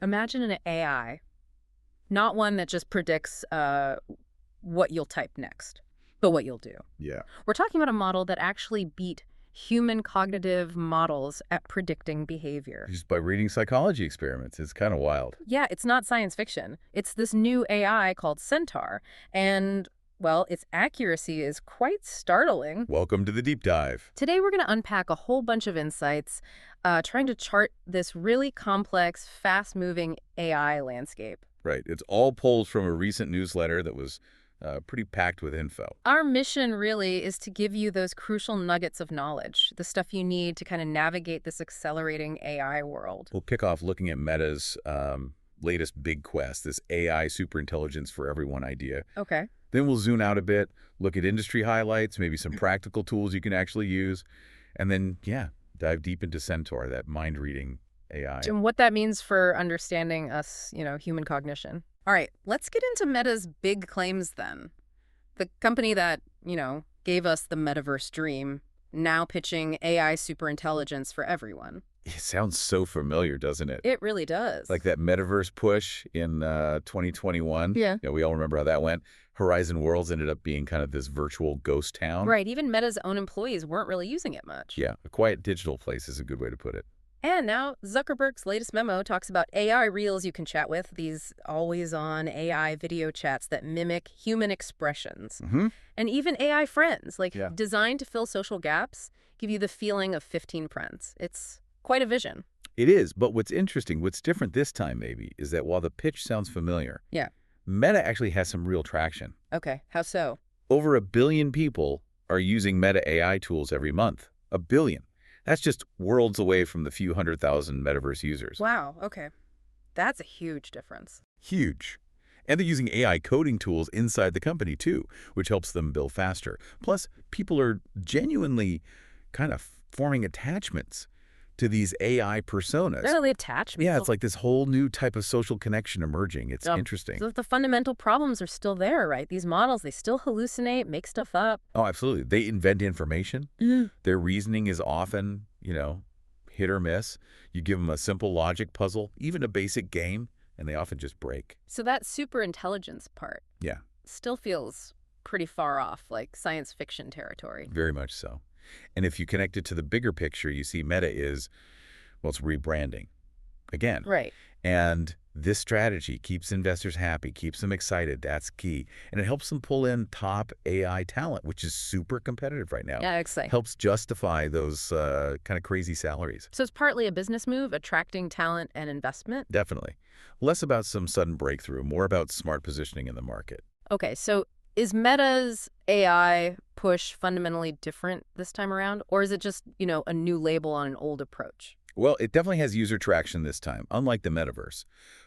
Imagine an AI, not one that just predicts what you'll type next, but what you'll do. Yeah. We're talking about a model that actually beat human cognitive models at predicting behavior. Just by reading psychology experiments. It's kind of wild. Yeah, it's not science fiction. It's this new AI called Centaur, and, well, its accuracy is quite startling. Welcome to the deep dive. Today, we're going to unpack a whole bunch of insights, trying to chart this really complex, fast-moving AI landscape. Right. It's all pulled from a recent newsletter that was pretty packed with info. Our mission really is to give you those crucial nuggets of knowledge, the stuff you need to kind of navigate this accelerating AI world. We'll kick off looking at Meta's latest big quest, this AI superintelligence for everyone idea. Okay. Then we'll zoom out a bit, look at industry highlights, maybe some practical tools you can actually use, and then, yeah, dive deep into Centaur, that mind-reading AI. And what that means for understanding us, human cognition. All right, let's get into Meta's big claims then. The company that, gave us the Metaverse dream, now pitching AI superintelligence for everyone. It sounds so familiar, doesn't it? It really does. Like that Metaverse push in 2021. Yeah. We all remember how that went. Horizon Worlds ended up being kind of this virtual ghost town. Right, even Meta's own employees weren't really using it much. Yeah, a quiet digital place is a good way to put it. And now Zuckerberg's latest memo talks about AI reels you can chat with, these always-on AI video chats that mimic human expressions. And even AI friends, designed to fill social gaps, give you the feeling of 15 friends. It's quite a vision. It is, but what's interesting, what's different this time maybe, is that while the pitch sounds familiar, Yeah. Meta actually has some real traction. Okay, how so? Over 1 billion people are using Meta AI tools every month. 1 billion. That's just worlds away from the few 100,000 Metaverse users. Wow, okay. That's a huge difference. Huge. And they're using AI coding tools inside the company too, which helps them build faster. Plus, people are genuinely kind of forming attachments to these AI personas. Really attachment. Yeah, it's like this whole new type of social connection emerging. It's interesting. So the fundamental problems are still there, right? These models, they still hallucinate, make stuff up. Oh, absolutely. They invent information. Their reasoning is often, hit or miss. You give them a simple logic puzzle, even a basic game, and they often just break. So that superintelligence part still feels pretty far off, like science fiction territory. Very much so. And if you connect it to the bigger picture, you see Meta is, well, it's rebranding again. Right. And this strategy keeps investors happy, keeps them excited. That's key. And it helps them pull in top AI talent, which is super competitive right now. Yeah, exciting. Helps justify those kind of crazy salaries. So it's partly a business move, attracting talent and investment? Definitely. Less about some sudden breakthrough, more about smart positioning in the market. Okay, so is Meta's AI push fundamentally different this time around? Or is it just, a new label on an old approach? Well, it definitely has user traction this time, unlike the Metaverse.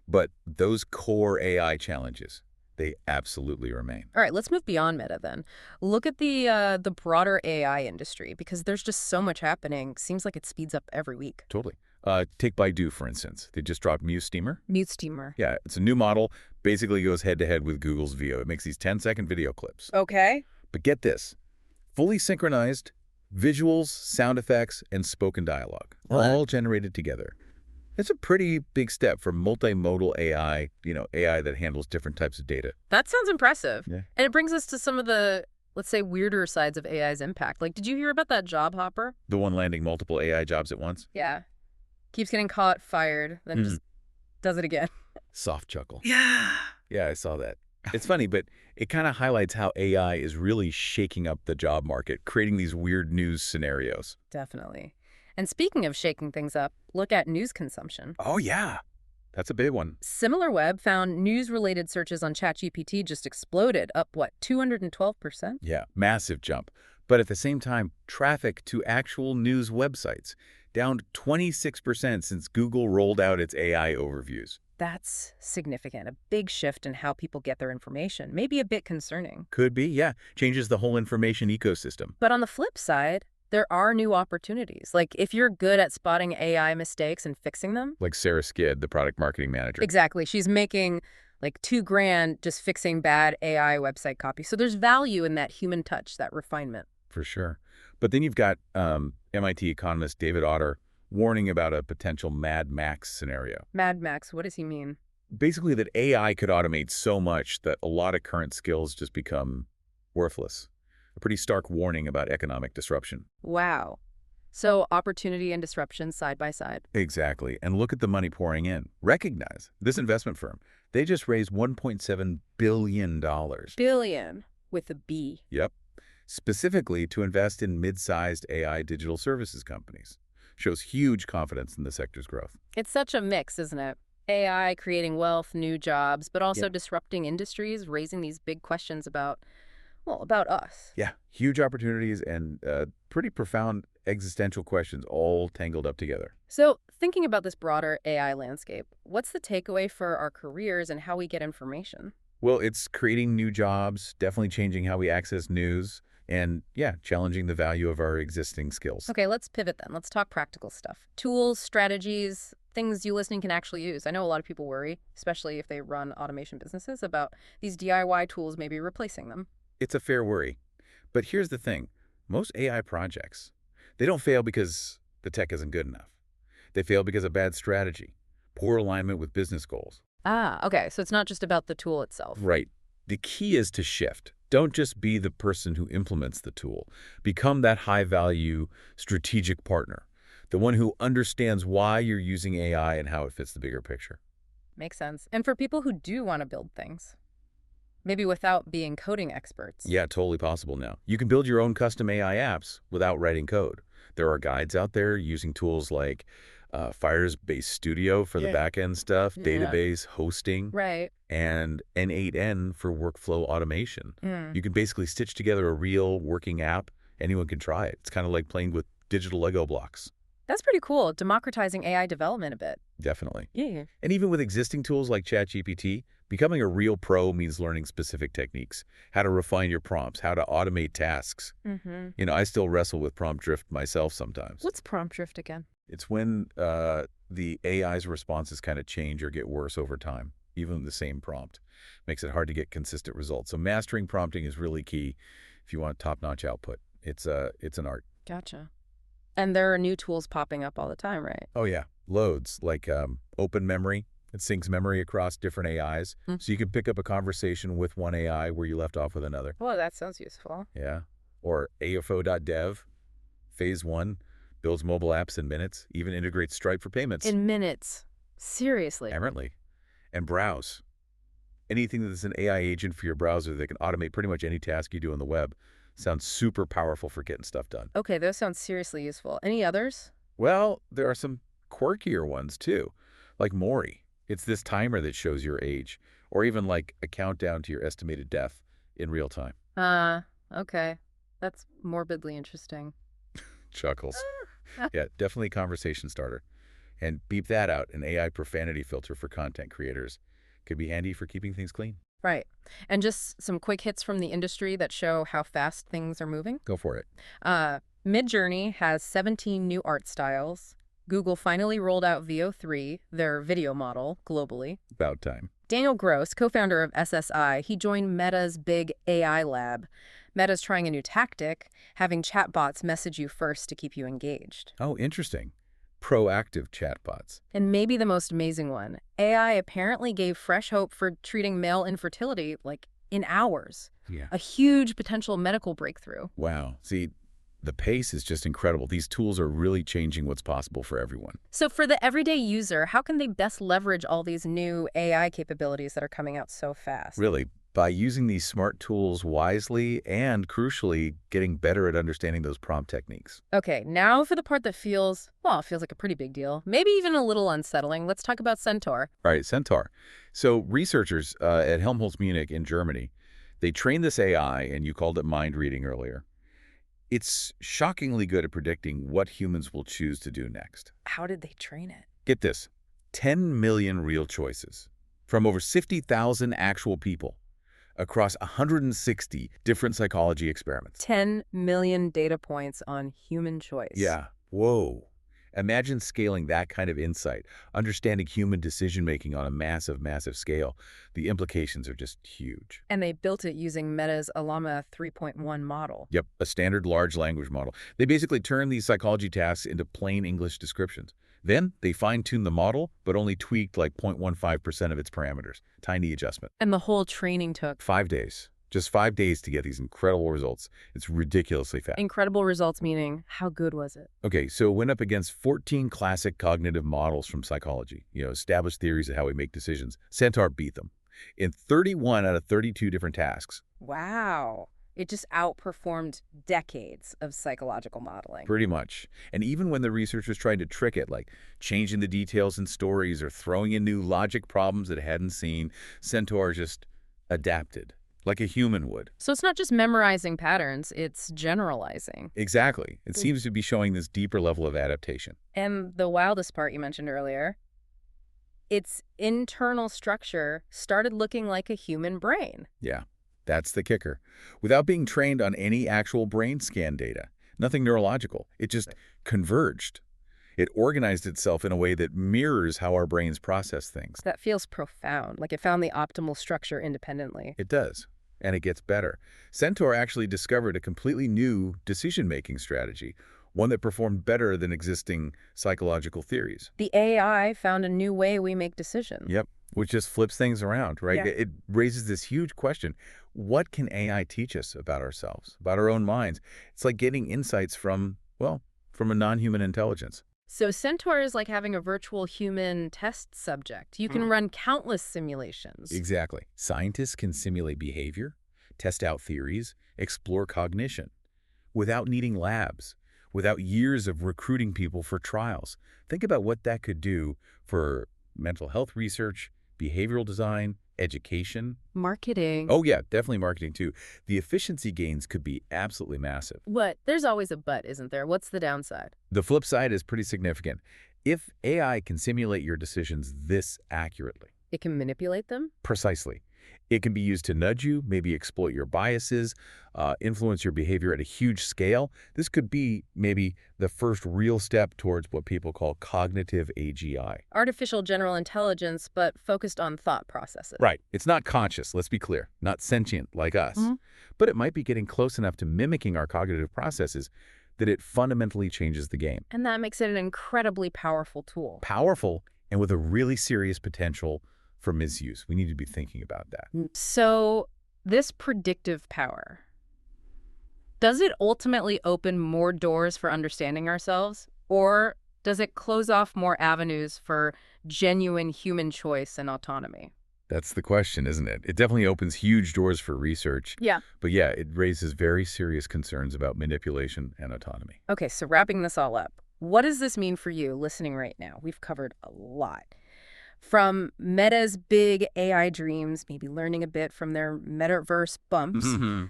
But those core AI challenges, they absolutely remain. All right, let's move beyond Meta then. Look at the broader AI industry, because there's just so much happening. Seems like it speeds up every week. Totally. Take Baidu, for instance. They just dropped MuSteamer. MuSteamer. Yeah, it's a new model. Basically goes head-to-head with Google's Veo. It makes these 10-second video clips. Okay. But get this. Fully synchronized visuals, sound effects, and spoken dialogue. All generated together. It's a pretty big step for multimodal AI, AI that handles different types of data. That sounds impressive. Yeah. And it brings us to some of the, let's say, weirder sides of AI's impact. Did you hear about that job hopper? The one landing multiple AI jobs at once? Yeah. Keeps getting caught, fired, then just does it again. Soft chuckle. Yeah. Yeah, I saw that. It's funny, but it kind of highlights how AI is really shaking up the job market, creating these weird news scenarios. Definitely. And speaking of shaking things up, look at news consumption. Oh, yeah. That's a big one. SimilarWeb found news-related searches on ChatGPT just exploded, up, 212%? Yeah, massive jump. But at the same time, traffic to actual news websites down 26% since Google rolled out its AI overviews. That's significant. A big shift in how people get their information. Maybe a bit concerning. Could be, yeah. Changes the whole information ecosystem. But on the flip side, there are new opportunities. If you're good at spotting AI mistakes and fixing them. Like Sarah Skid, the product marketing manager. Exactly. She's making $2,000 just fixing bad AI website copy. So there's value in that human touch, that refinement. For sure. But then you've got MIT economist David Autor warning about a potential Mad Max scenario. Mad Max, what does he mean? Basically that AI could automate so much that a lot of current skills just become worthless. A pretty stark warning about economic disruption. Wow. So opportunity and disruption side by side. Exactly. And look at the money pouring in. Recognize this investment firm. They just raised $1.7 billion. Billion with a B. Yep. Specifically to invest in mid-sized AI digital services companies. Shows huge confidence in the sector's growth. It's such a mix, isn't it? AI creating wealth, new jobs, but also disrupting industries, raising these big questions about, well, about us. Yeah, huge opportunities and pretty profound existential questions all tangled up together. So thinking about this broader AI landscape, what's the takeaway for our careers and how we get information? Well, it's creating new jobs, definitely changing how we access news, and yeah, challenging the value of our existing skills. Okay, let's pivot then. Let's talk practical stuff. Tools, strategies, things you listening can actually use. I know a lot of people worry, especially if they run automation businesses, about these DIY tools maybe replacing them. It's a fair worry. But here's the thing. Most AI projects, they don't fail because the tech isn't good enough. They fail because of bad strategy, poor alignment with business goals. Ah, okay. So it's not just about the tool itself. Right. The key is to shift. Don't just be the person who implements the tool. Become that high-value strategic partner, the one who understands why you're using AI and how it fits the bigger picture. Makes sense. And for people who do want to build things, maybe without being coding experts. Yeah, totally possible now. You can build your own custom AI apps without writing code. There are guides out there using tools like Firebase Studio for the back-end stuff, database, hosting, and N8N for workflow automation. You can basically stitch together a real working app. Anyone can try it. It's kind of like playing with digital Lego blocks. That's pretty cool, democratizing AI development a bit. Definitely. Yeah. And even with existing tools like ChatGPT, becoming a real pro means learning specific techniques, how to refine your prompts, how to automate tasks. You know, I still wrestle with prompt drift myself sometimes. What's prompt drift again? It's when the AI's responses kind of change or get worse over time, even the same prompt. Makes it hard to get consistent results. So mastering prompting is really key if you want top-notch output. It's an art. Gotcha. And there are new tools popping up all the time, right? Oh, yeah. Loads, like Open Memory. It syncs memory across different AIs. So you can pick up a conversation with one AI where you left off with another. Well, that sounds useful. Yeah. Or AFO.dev, phase 1, builds mobile apps in minutes, even integrates Stripe for payments. In minutes. Seriously. Apparently. And Browse. Anything that's an AI agent for your browser that can automate pretty much any task you do on the web. Sounds super powerful for getting stuff done. Okay, those sound seriously useful. Any others? Well, there are some quirkier ones, too. Like Maury. It's this timer that shows your age. Or even like a countdown to your estimated death in real time. Okay. That's morbidly interesting. Chuckles. Yeah, definitely a conversation starter. And beep that out, an AI profanity filter for content creators. Could be handy for keeping things clean. Right. And just some quick hits from the industry that show how fast things are moving. Go for it. Midjourney has 17 new art styles. Google finally rolled out VO3, their video model, globally. About time. Daniel Gross, co-founder of SSI, he joined Meta's big AI lab. Meta's trying a new tactic, having chatbots message you first to keep you engaged. Oh, interesting. Proactive chatbots. And maybe the most amazing one, AI apparently gave fresh hope for treating male infertility, like, in hours. Yeah. A huge potential medical breakthrough. Wow. See, the pace is just incredible. These tools are really changing what's possible for everyone. So for the everyday user, how can they best leverage all these new AI capabilities that are coming out so fast? Really, by using these smart tools wisely and, crucially, getting better at understanding those prompt techniques. Okay, now for the part that feels like a pretty big deal, maybe even a little unsettling. Let's talk about Centaur. All right, Centaur. So researchers at Helmholtz Munich in Germany, they trained this AI, and you called it mind reading earlier. It's shockingly good at predicting what humans will choose to do next. How did they train it? Get this, 10 million real choices from over 50,000 actual people across 160 different psychology experiments. 10 million data points on human choice. Yeah. Whoa. Imagine scaling that kind of insight, understanding human decision-making on a massive, massive scale. The implications are just huge. And they built it using Meta's LLaMA 3.1 model. Yep, a standard large language model. They basically turn these psychology tasks into plain English descriptions. Then they fine-tune the model, but only tweaked like 0.15% of its parameters. Tiny adjustment. And the whole training took 5 days. Just 5 days to get these incredible results. It's ridiculously fast. incredible results, meaning how good was it? Okay, so it went up against 14 classic cognitive models from psychology, established theories of how we make decisions. Centaur beat them in 31 out of 32 different tasks. Wow. It just outperformed decades of psychological modeling. Pretty much. And even when the researchers tried to trick it, like changing the details in stories or throwing in new logic problems it hadn't seen, Centaur just adapted, like a human would. So it's not just memorizing patterns, it's generalizing. Exactly. It seems to be showing this deeper level of adaptation. And the wildest part you mentioned earlier, its internal structure started looking like a human brain. Yeah, that's the kicker. Without being trained on any actual brain scan data, nothing neurological, it just converged. It organized itself in a way that mirrors how our brains process things. That feels profound, like it found the optimal structure independently. It does. And it gets better. Centaur actually discovered a completely new decision-making strategy, one that performed better than existing psychological theories. The AI found a new way we make decisions. Yep, which just flips things around, right? Yeah. It raises this huge question. What can AI teach us about ourselves, about our own minds? It's like getting insights from a non-human intelligence. So Centaur is like having a virtual human test subject. You can run countless simulations. Exactly. Scientists can simulate behavior, test out theories, explore cognition, without needing labs, without years of recruiting people for trials. Think about what that could do for mental health research, behavioral design, education. Marketing. Oh yeah, definitely marketing too. The efficiency gains could be absolutely massive. What? There's always a but, isn't there? What's the downside? The flip side is pretty significant. If AI can simulate your decisions this accurately, It can manipulate them? precisely, it can be used to nudge you, maybe exploit your biases, influence your behavior at a huge scale. This could be maybe the first real step towards what people call cognitive AGI. Artificial general intelligence, but focused on thought processes. Right. It's not conscious, let's be clear, not sentient like us. But it might be getting close enough to mimicking our cognitive processes that it fundamentally changes the game. And that makes it an incredibly powerful tool. Powerful and with a really serious potential for misuse. We need to be thinking about that. So this predictive power, does it ultimately open more doors for understanding ourselves? Or does it close off more avenues for genuine human choice and autonomy? That's the question, isn't it? It definitely opens huge doors for research. Yeah. But yeah, it raises very serious concerns about manipulation and autonomy. Okay, so wrapping this all up, what does this mean for you listening right now? We've covered a lot. From Meta's big AI dreams, maybe learning a bit from their Metaverse bumps,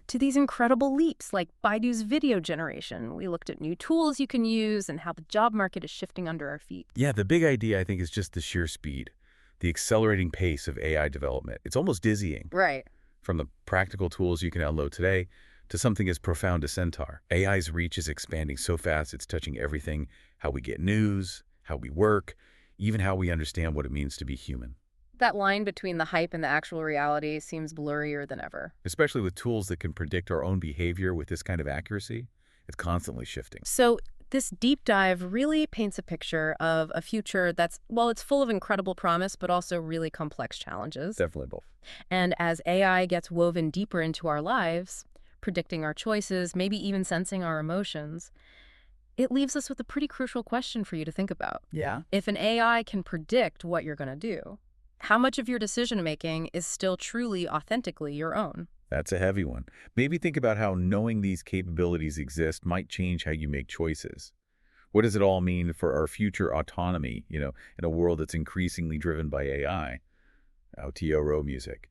to these incredible leaps like Baidu's video generation. We looked at new tools you can use and how the job market is shifting under our feet. Yeah, the big idea, I think, is just the sheer speed, the accelerating pace of AI development. It's almost dizzying. Right. From the practical tools you can download today to something as profound as Centaur. AI's reach is expanding so fast it's touching everything, how we get news, how we work, even how we understand what it means to be human. That line between the hype and the actual reality seems blurrier than ever. Especially with tools that can predict our own behavior with this kind of accuracy, it's constantly shifting. So this deep dive really paints a picture of a future that's, well, it's full of incredible promise, but also really complex challenges. Definitely both. And as AI gets woven deeper into our lives, predicting our choices, maybe even sensing our emotions, it leaves us with a pretty crucial question for you to think about. Yeah. If an AI can predict what you're going to do, how much of your decision-making is still truly, authentically your own? That's a heavy one. Maybe think about how knowing these capabilities exist might change how you make choices. What does it all mean for our future autonomy, in a world that's increasingly driven by AI? Aotearoa music.